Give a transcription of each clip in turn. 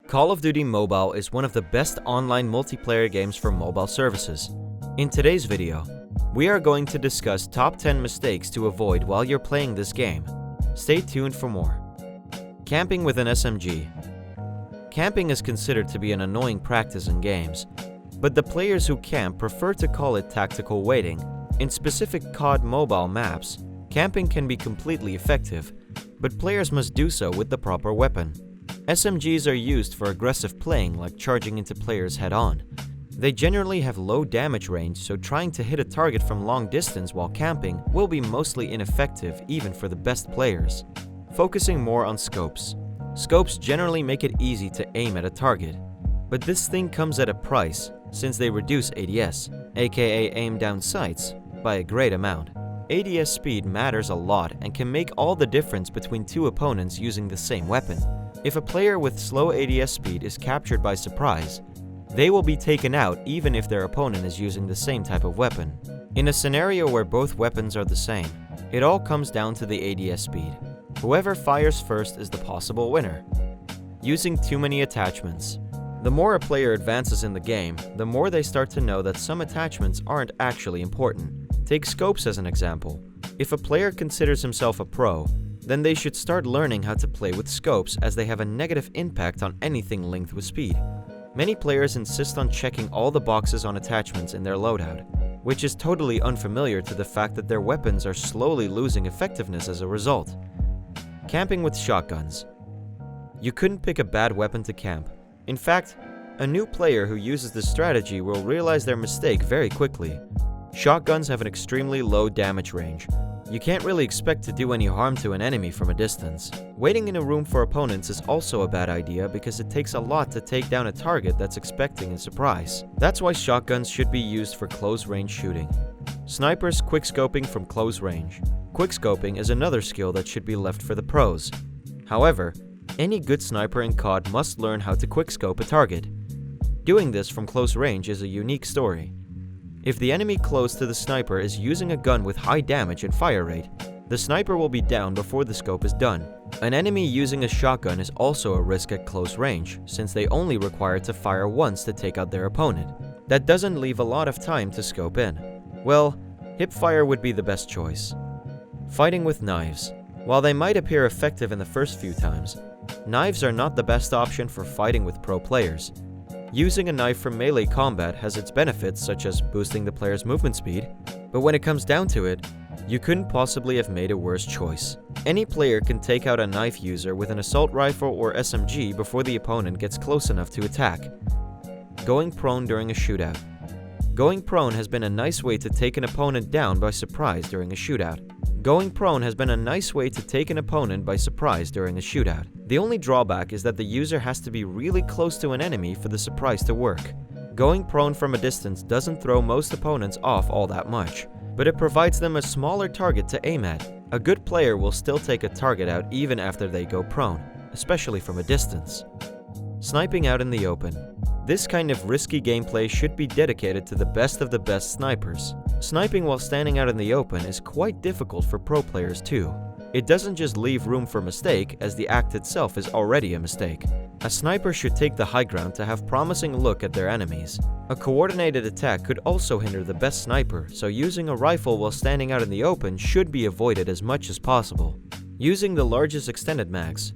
Call of Duty Mobile is one of the best online multiplayer games for mobile services. In today's video, we are going to discuss top 10 mistakes to avoid while you're playing this game. Stay tuned for more. Camping with an SMG. Camping is considered to be an annoying practice in games, but the players who camp prefer to call it tactical waiting. In specific COD mobile maps, camping can be completely effective, but players must do so with the proper weapon. SMGs are used for aggressive playing, like charging into players head-on. They generally have low damage range, so trying to hit a target from long distance while camping will be mostly ineffective even for the best players. Focusing more on scopes. Scopes generally make it easy to aim at a target, but this thing comes at a price since they reduce ADS, aka aim down sights, by a great amount. ADS speed matters a lot and can make all the difference between two opponents using the same weapon. If a player with slow ADS speed is captured by surprise, they will be taken out even if their opponent is using the same type of weapon. In a scenario where both weapons are the same, it all comes down to the ADS speed. Whoever fires first is the possible winner. Using too many attachments. The more a player advances in the game, the more they start to know that some attachments aren't actually important. Take scopes as an example. If a player considers himself a pro, then they should start learning how to play with scopes, as they have a negative impact on anything linked with speed. Many players insist on checking all the boxes on attachments in their loadout, which is totally unfamiliar to the fact that their weapons are slowly losing effectiveness as a result. Camping with shotguns. You couldn't pick a bad weapon to camp. In fact, a new player who uses this strategy will realize their mistake very quickly. Shotguns have an extremely low damage range. You can't really expect to do any harm to an enemy from a distance. Waiting in a room for opponents is also a bad idea because it takes a lot to take down a target that's expecting a surprise. That's why shotguns should be used for close-range shooting. Snipers quickscoping from close range. Quickscoping is another skill that should be left for the pros. However, any good sniper in COD must learn how to quickscope a target. Doing this from close range is a unique story. If the enemy close to the sniper is using a gun with high damage and fire rate, the sniper will be down before the scope is done. An enemy using a shotgun is also a risk at close range, since they only require to fire once to take out their opponent. That doesn't leave a lot of time to scope in. Well, hipfire would be the best choice. Fighting with knives. While they might appear effective in the first few times, knives are not the best option for fighting with pro players. Using a knife for melee combat has its benefits, such as boosting the player's movement speed, but when it comes down to it, you couldn't possibly have made a worse choice. Any player can take out a knife user with an assault rifle or SMG before the opponent gets close enough to attack. Going prone during a shootout. Going prone has been a nice way to take an opponent down by surprise during a shootout. The only drawback is that the user has to be really close to an enemy for the surprise to work. Going prone from a distance doesn't throw most opponents off all that much, but it provides them a smaller target to aim at. A good player will still take a target out even after they go prone, especially from a distance. Sniping out in the open. This kind of risky gameplay should be dedicated to the best of the best snipers. Sniping while standing out in the open is quite difficult for pro players too. It doesn't just leave room for mistake, as the act itself is already a mistake. A sniper should take the high ground to have promising look at their enemies. A coordinated attack could also hinder the best sniper, so using a rifle while standing out in the open should be avoided as much as possible. Using the largest extended mags.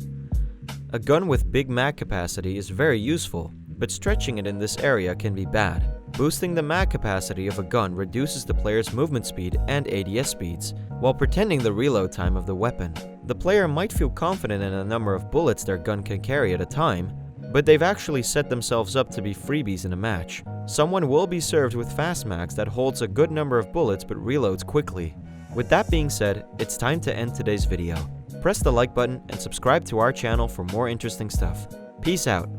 A gun with big mag capacity is very useful, but stretching it in this area can be bad. Boosting the mag capacity of a gun reduces the player's movement speed and ADS speeds, while pretending the reload time of the weapon. The player might feel confident in the number of bullets their gun can carry at a time, but they've actually set themselves up to be freebies in a match. Someone will be served with fast mags that holds a good number of bullets but reloads quickly. With that being said, it's time to end today's video. Press the like button and subscribe to our channel for more interesting stuff. Peace out.